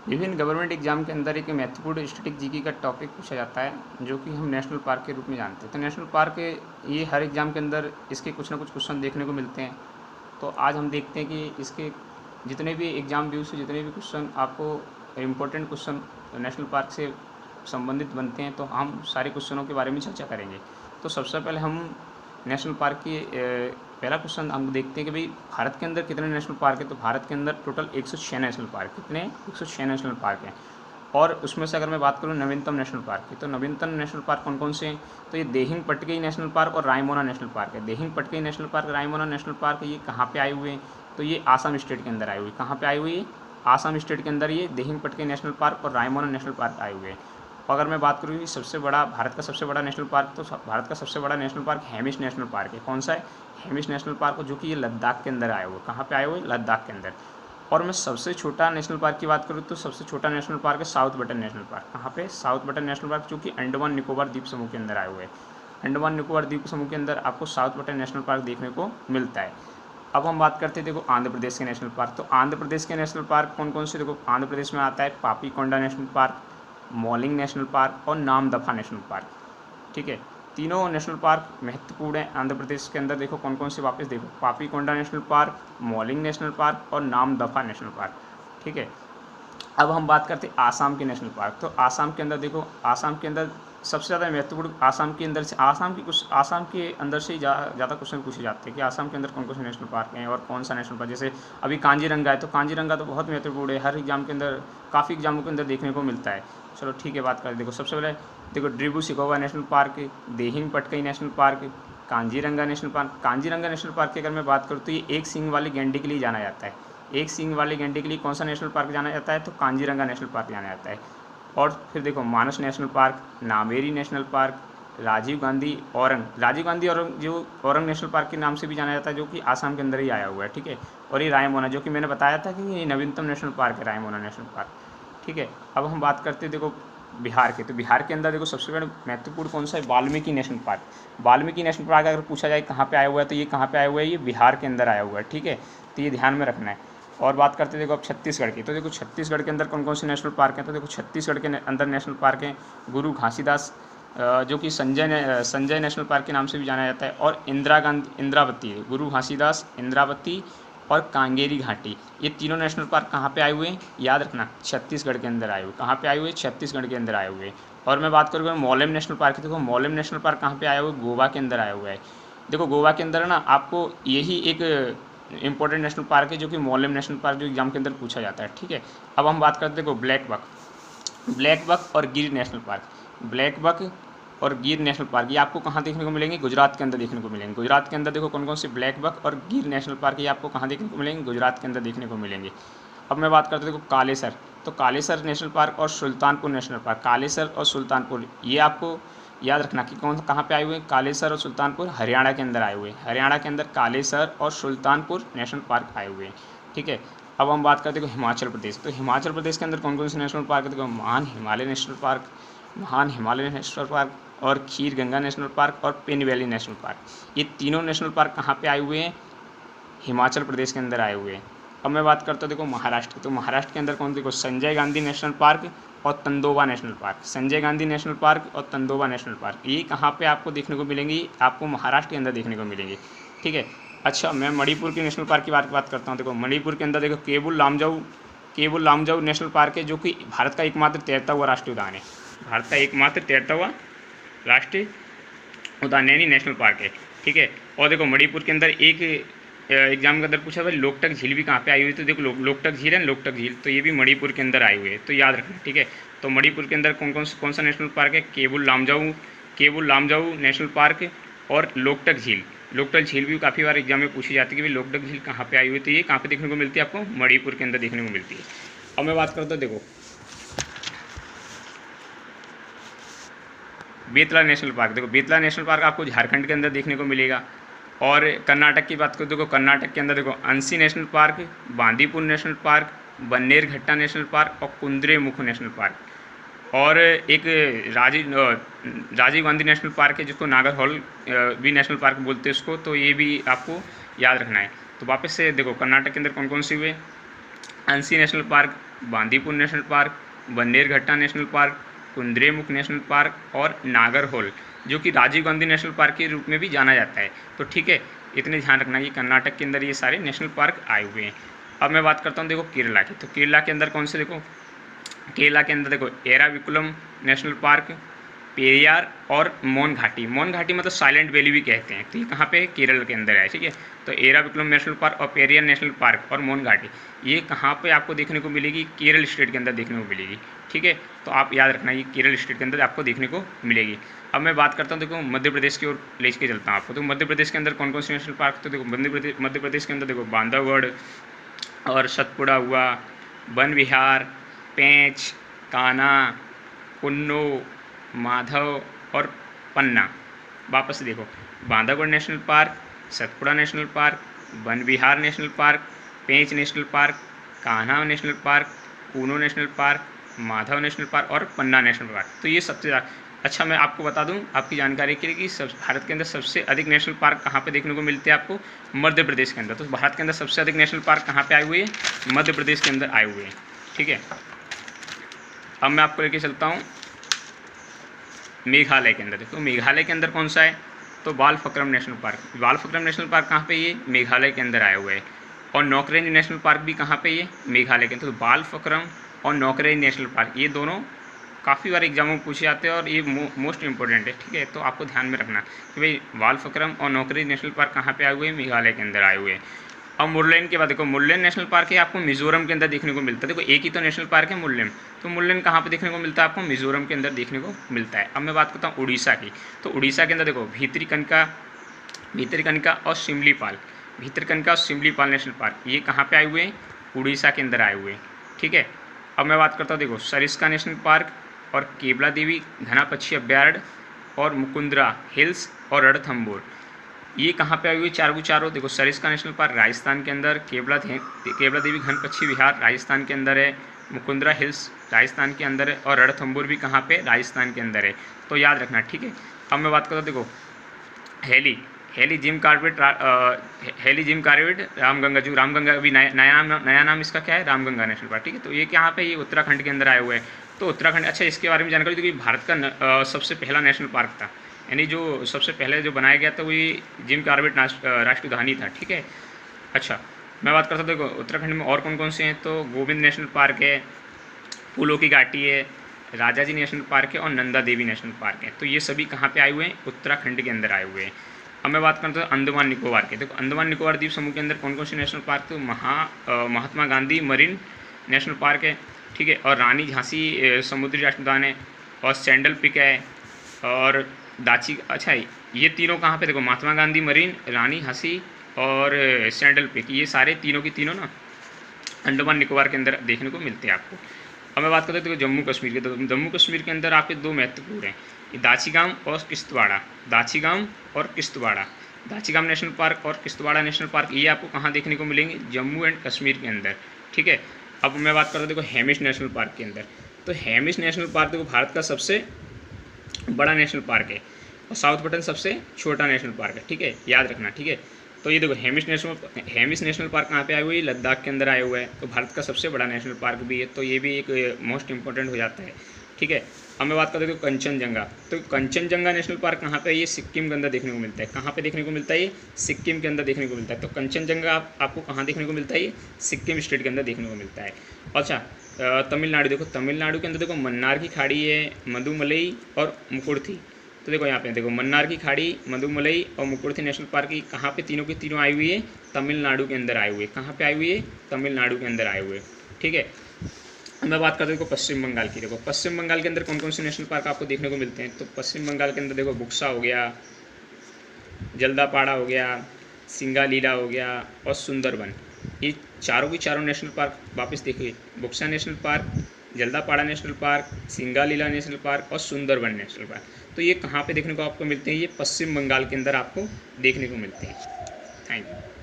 विभिन्न government exam के अंदर एक महत्वपूर्ण स्टैटिक जीके का टॉपिक पूछा जाता है जो कि हम नेशनल पार्क के रूप में जानते हैं। तो नेशनल पार्क ये हर एग्जाम के अंदर इसके कुछ ना कुछ क्वेश्चन देखने को मिलते हैं। तो आज हम देखते हैं कि इसके जितने भी एग्जाम व्यू से जितने भी क्वेश्चन आपको इम्पोर्टेंट क्वेश्चन नेशनल पार्क से संबंधित बनते हैं, तो हम सारे क्वेश्चनों के बारे में चर्चा करेंगे। तो सबसे पहले हम नेशनल पार्क की पहला क्वेश्चन हम देखते हैं कि भाई भारत के अंदर कितने नेशनल पार्क है। तो भारत के अंदर टोटल 106 नेशनल पार्क, कितने 106 नेशनल पार्क हैं। और उसमें से अगर मैं बात करूँ नवीनतम नेशनल पार्क की, तो नवीनतम नेशनल पार्क कौन कौन से हैं। तो ये देहिंग पटकई नेशनल पार्क और रायमोना नेशनल पार्क है। Dehing Patkai national park, Raimona national park ये कहाँ पे आए हुए हैं। तो ये आसाम स्टेट के अंदर आए हुए। कहाँ पे आए हुए हैं, आसाम स्टेट के अंदर ये देहिंग पटकई नेशनल पार्क और रायमोना नेशनल पार्क आए हुए हैं। अगर मैं बात करूँ सबसे बड़ा भारत का सबसे बड़ा नेशनल पार्क, तो भारत का सबसे बड़ा national park Hamish national park है। कौन सा है, हेमिश नेशनल पार्क, जो कि ये लद्दाख के अंदर आए हुए। कहाँ पे आए हुए, लद्दाख के अंदर। और मैं सबसे छोटा नेशनल पार्क की बात करूँ तो सबसे छोटा नेशनल पार्क है साउथ बटन नेशनल पार्क। कहाँ पे, साउथ बटन नेशनल पार्क, जो कि अंडमान निकोबार द्वीप समूह के अंदर आए हुए हैं। अंडमान निकोबार द्वीप समूह के अंदर आपको साउथ बटन नेशनल पार्क देखने को मिलता है। अब हम बात करते हैं देखो आंध्र प्रदेश के नेशनल पार्क। तो आंध्र प्रदेश के नेशनल पार्क कौन कौन से, देखो आंध्र प्रदेश में आता है Papikonda national park, Mouling national park और नामदफा नेशनल पार्क। ठीक है, तीनों नेशनल पार्क महत्वपूर्ण है आंध्र प्रदेश के अंदर। देखो कौन कौन से, वापस देखो, Papikonda national park, Mouling national park और नामदफा नेशनल पार्क। ठीक है, अब हम बात करते हैं आसाम के नेशनल पार्क। तो आसाम के अंदर देखो, आसाम के अंदर सबसे ज़्यादा महत्वपूर्ण आसाम के अंदर से, आसाम के अंदर से ही ज़्यादा क्वेश्चन पूछे जाते हैं कि आसाम के अंदर कौन कौन से नेशनल पार्क हैं और कौन सा नेशनल पार्क। जैसे अभी कांजीरंगा है, तो कांजीरंगा तो बहुत महत्वपूर्ण है, हर एग्जाम के अंदर, काफ़ी एग्जामों के अंदर देखने को मिलता है। चलो ठीक है, बात करें। देखो सबसे पहले देखो ड्रिबू Saikhowa national park, Dehing Patkai national park, Kaziranga national park. Kaziranga national park की अगर मैं बात करूँ तो ये एक सींग वाली गैंडे के लिए जाना जाता है। एक सींग वाले गैंडे के लिए कौन सा नेशनल पार्क जाना जाता है, तो कांजीरंगा नेशनल पार्क जाना जाता है। और फिर देखो Manas national park, Nameri national park, Rajiv Gandhi Orang जो औरंग नेशनल पार्क के नाम से भी जाना जाता है, जो कि आसाम के अंदर ही आया हुआ है। ठीक है, और ये रायमोना, जो कि मैंने बताया था कि ये नवीनतम नेशनल पार्क है, रायमोना नेशनल पार्क। ठीक है, अब हम बात करते हैं देखो बिहार के। तो बिहार के अंदर देखो सबसे बड़ा महत्वपूर्ण कौन सा है, Valmiki national park. Valmiki national park अगर पूछा जाए कहाँ पे आया हुआ है, तो ये कहाँ पे आया हुआ है, ये बिहार के अंदर आया हुआ है। ठीक है, तो ये ध्यान में रखना है। और बात करते हैं देखो अब छत्तीसगढ़ की। तो देखो छत्तीसगढ़ के अंदर कौन कौन से नेशनल पार्क हैं। तो देखो छत्तीसगढ़ के अंदर नेशनल पार्क हैं गुरु घासीदास, जो कि संजय नेशनल पार्क के नाम से भी जाना जाता है, और इंद्रावती है, गुरु घासीदास, इंद्रावती और कांगेरी घाटी। ये तीनों नेशनल पार्क कहाँ पे आए हुए हैं, याद रखना, छत्तीसगढ़ के अंदर आए हुए। कहाँ पे आए हुए, छत्तीसगढ़ के अंदर आए हुए। और मैं बात करूँगा मोलेम नेशनल पार्क की। देखो मोलेम नेशनल पार्क कहाँ पे आया हुआ है, गोवा के अंदर आया हुआ है। देखो गोवा के अंदर ना आपको यही एक इंपॉर्टेंट नेशनल पार्क है, जो कि मोलेम नेशनल पार्क, जो एग्जाम के अंदर पूछा जाता है। ठीक है, अब हम बात करते हैं देखो ब्लैक बक और गिर नेशनल पार्क। ब्लैक बक और गिर नेशनल पार्क ये आपको कहाँ देखने को मिलेंगे, गुजरात के अंदर देखने को मिलेंगे। गुजरात के अंदर देखो कौन कौन से ब्लैक बक और गिर नेशनल पार्क ये आपको कहाँ देखने को मिलेंगे, गुजरात के अंदर देखने को मिलेंगे। अब मैं बात करता हूँ देखो कालेसर। तो कालेसर नेशनल पार्क और सुल्तानपुर नेशनल पार्क, कालेसर और सुल्तानपुर ये आपको याद रखना कि कौन कहाँ पे आए हुए हैं, कालेसर और सुल्तानपुर हरियाणा के अंदर आए हुए हैं। हरियाणा के अंदर कालेसर और सुल्तानपुर नेशनल पार्क आए हुए हैं। ठीक है, अब हम बात करते हैं हिमाचल प्रदेश। तो हिमाचल प्रदेश के अंदर कौन कौन से नेशनल पार्क है, देखो महान हिमालय नेशनल पार्क, महान हिमालय नेशनल पार्क और खीर गंगा नेशनल पार्क और पेन वैली नेशनल पार्क। ये तीनों नेशनल पार्क कहाँ पे आए हुए हैं, हिमाचल प्रदेश के अंदर आए हुए हैं। अब मैं बात करता हूँ देखो महाराष्ट्र। तो महाराष्ट्र के अंदर कौन, देखो संजय गांधी नेशनल पार्क और Tadoba national park. Sanjay Gandhi national park और तंदोबा नेशनल पार्क ये कहाँ पे आपको देखने को मिलेंगी, आपको महाराष्ट्र के अंदर देखने को मिलेंगे। ठीक है, अच्छा मैं मणिपुर के नेशनल पार्क की बात करता हूँ। देखो मणिपुर के अंदर देखो केबुल लामजाऊ नेशनल पार्क है, जो कि भारत का एकमात्र तैरता हुआ राष्ट्रीय उद्यान है। भारत का एकमात्र तैरता हुआ राष्ट्रीय उद्यान यानी नेशनल पार्क है। ठीक है, और देखो मणिपुर के अंदर एक एग्जाम के अंदर पूछा भाई लोकटक झील भी कहाँ पे आई हुई है। तो देखो लोकटक झील है, लोकटक झील तो ये भी मणिपुर के अंदर आई हुई है, तो याद रखना। ठीक है, तो मणिपुर के अंदर कौन सा नेशनल पार्क है, केबुल लामजाऊ नेशनल पार्क और लोकटक झील भी काफ़ी बार एग्जाम में पूछी जाती है कि भाई लोकटक झील कहाँ पे आई हुई है। तो ये कहाँ पे देखने को मिलती है, आपको मणिपुर के अंदर देखने को मिलती है। अब मैं बात करता हूँ देखो बेतला नेशनल पार्क। देखो बेतला नेशनल पार्क आपको झारखंड के अंदर देखने को मिलेगा। और कर्नाटक की बात करो, देखो कर्नाटक के अंदर देखो Anshi national park, Bandipur national park, Bannerghatta national park और कुंद्रेमुख नेशनल पार्क। और एक राजीव गांधी नेशनल पार्क है, जिसको नागरहोल भी नेशनल पार्क बोलते हैं उसको, तो ये भी आपको याद रखना है। तो वापस से देखो कर्नाटक के अंदर कौन कौन सी हुए, Anshi national park, Bandipur national park, Bannerghatta national park, Kudremukh national park और नागरहोल, जो कि राजीव गांधी नेशनल पार्क के रूप में भी जाना जाता है। तो ठीक है, इतने ध्यान रखना कि कर्नाटक के अंदर ये सारे नेशनल पार्क आए हुए हैं। अब मैं बात करता हूँ देखो केरला की। तो केरला के अंदर कौन से, देखो केरला के अंदर देखो एराविकुलम नेशनल पार्क, पेरियार और मोन घाटी। मोन घाटी मतलब साइलेंट वैली भी कहते हैं। तो ये कहाँ पे, केरल के अंदर है, ठीक है। तो एराविकुलम नेशनल पार्क और पेरियार नेशनल पार्क और मोन घाटी, ये कहाँ पे आपको देखने को मिलेगी, केरल स्टेट के अंदर देखने को मिलेगी, ठीक है। तो आप याद रखना, ये केरल स्टेट के अंदर आपको देखने को मिलेगी। अब मैं बात करता हूँ देखो मध्य प्रदेश की ओर ले के चलता हूँ आपको। तो मध्य प्रदेश के अंदर कौन कौन से नेशनल पार्क, तो देखो मध्य प्रदेश के अंदर देखो बांधवगढ़ और सतपुड़ा हुआ, वन विहार, पेंच, कान्हा, कुन्नो, माधव और पन्ना। वापस से देखो, Bandhavgarh national park, Satpura national park, Van Vihar national park, Pench national park, Kanha national park, Kuno national park, Madhav national park और पन्ना नेशनल पार्क। तो ये सबसे ज़्यादा, अच्छा मैं आपको बता दूं आपकी जानकारी के लिए कि भारत के अंदर सबसे अधिक नेशनल पार्क कहाँ पे देखने को मिलते हैं आपको, मध्य प्रदेश के अंदर। तो भारत के अंदर सबसे अधिक नेशनल पार्क कहाँ पे आए हुए हैं, मध्य प्रदेश के अंदर आए हुए हैं, ठीक है। अब मैं आपको लेके चलता हूँ मेघालय के अंदर। देखो मेघालय के अंदर कौन सा है, तो Balphakram national park. Balphakram national park कहाँ पे, ये मेघालय के अंदर आया हुआ है। और नौकरेंज नेशनल पार्क भी कहाँ पे, ये मेघालय के अंदर। तो बालफक्रम और नौकरेंज नेशनल पार्क, ये दोनों काफ़ी बार एग्जामों में पूछे जाते हैं और ये मोस्ट इंपॉर्टेंट है, ठीक है। तो आपको ध्यान में रखना कि भाई बालफक्रम और नौकरेंज नेशनल पार्क कहाँ पे आए हुए हैं, मेघालय के अंदर आए हुए हैं। अब मुरलेन के बाद देखो, मुरलेन नेशनल पार्क है आपको मिजोरम के अंदर देखने को मिलता है। देखो एक ही तो नेशनल पार्क है मुरलेन, तो मुरलेन कहाँ पे देखने को मिलता है आपको, मिजोरम के अंदर देखने को मिलता है। अब मैं बात करता हूँ उड़ीसा की। तो उड़ीसा के अंदर देखो भितरकनिका और सिमलीपाल, भितरकनिका और सिमलीपाल नेशनल पार्क, ये कहाँ पे आए हुए हैं, उड़ीसा के अंदर आए हुए हैं, ठीक है। अब मैं बात करता हूँ देखो सरिस्का नेशनल पार्क और केवला देवी घना पक्षी अभ्यारण्य और मुकुंदरा हिल्स और रणथंबोर, ये कहाँ पे आई हुई, चारों। देखो सरिस्का नेशनल पार्क राजस्थान के अंदर, केवला देवी घन पक्षी विहार राजस्थान के अंदर है, मुकुंदरा हिल्स राजस्थान के अंदर है और रणथंबोर भी कहाँ पे, राजस्थान के अंदर है। तो याद रखना, ठीक है। अब मैं बात करता हूँ देखो हेली जिम कार्बेट रामगंगा, जो रामगंगा अभी नया नाम इसका क्या है, रामगंगा नेशनल पार्क, ठीक है। तो ये कहाँ पे, ये उत्तराखंड के अंदर आए हुए हैं। तो उत्तराखंड, अच्छा इसके बारे में जानकारी दो कि भारत का सबसे पहला नेशनल पार्क था, यानी जो सबसे पहले जो बनाया गया था वो ये जिम कार्बेट राष्ट्रीय उद्यान था, ठीक है। अच्छा मैं बात करता हूँ देखो उत्तराखंड में और कौन कौन से हैं, तो गोविंद नेशनल पार्क है, फूलों की घाटी है, राजाजी नेशनल पार्क है और नंदा देवी नेशनल पार्क है। तो ये सभी कहाँ पे आए हुए हैं, उत्तराखंड के अंदर आए हुए हैं। अब मैं बात करता हूँ अंडमान निकोबार के। देखो अंडमान निकोबार द्वीप समूह के अंदर कौन कौन से नेशनल पार्क, तो Mahatma Gandhi marine national park है, ठीक है। और रानी झांसी समुद्री राष्ट्रीय उद्यान है और सैंडल पिक है और दाची, अच्छा ये तीनों कहाँ पे, देखो महात्मा गांधी मरीन, रानी झांसी और सैंडल पिक, ये सारे तीनों की तीनों ना अंडमान निकोबार के अंदर देखने को मिलते हैं आपको। अब मैं बात करते हैं देखो जम्मू कश्मीर के। तो जम्मू कश्मीर के अंदर आपके दो महत्वपूर्ण हैं, दाचीगाम और किश्तवाड़ा। दाचीगाम नेशनल पार्क और किश्तवाड़ा नेशनल पार्क, ये आपको कहाँ देखने को मिलेंगे, जम्मू एंड कश्मीर के अंदर, ठीक है। अब मैं बात करता हूँ देखो हेमिश नेशनल पार्क के अंदर। तो हेमिश नेशनल पार्क देखो भारत का सबसे बड़ा नेशनल पार्क है और साउथ बटन सबसे छोटा नेशनल पार्क है, ठीक है, याद रखना, ठीक है। तो ये देखो हेमिश नेशनल पार्क कहाँ पे आए हुए हैं, लद्दाख के अंदर आए हुए हैं। तो भारत का सबसे बड़ा नेशनल पार्क भी है, तो ये भी एक मोस्ट इंपॉर्टेंट हो जाता है, ठीक है। अब मैं बात करते हैं कंचनजंगा। तो कंचनजंगा नेशनल पार्क कहाँ पे है, ये सिक्किम के अंदर देखने को मिलता है। कहाँ पे देखने को मिलता है, ये सिक्किम के अंदर देखने को मिलता है। तो कंचनजंगा आपको कहाँ देखने को मिलता है, ये सिक्किम स्टेट के अंदर देखने को मिलता है। अच्छा तमिलनाडु, देखो तमिलनाडु के अंदर देखो मन्नार की खाड़ी है, मधुमलई और मुकुर्थी। तो देखो यहाँ पे देखो मन्नार की खाड़ी, मधुमलई और मुकुर्थी नेशनल पार्क की कहाँ पे तीनों की तीनों आई हुई है, तमिलनाडु के अंदर आए हुए। कहाँ पे आई हुई है, तमिलनाडु के अंदर आए हुए, ठीक है। मैं बात करता हूँ देखो पश्चिम बंगाल की। देखो पश्चिम बंगाल के अंदर कौन कौन से नेशनल पार्क आपको देखने को मिलते हैं, तो पश्चिम बंगाल के अंदर देखो बुक्सा हो गया, जल्दापाड़ा हो गया, सिंगालीला हो गया और सुंदरबन, ये चारों की चारों नेशनल पार्क वापस देखिए, Buxa national park, Jaldapara national park, Singalila national park और सुंदरबन नेशनल पार्क। तो ये कहाँ पे देखने को आपको मिलते हैं, ये पश्चिम बंगाल के अंदर आपको देखने को मिलते हैं। Thank you.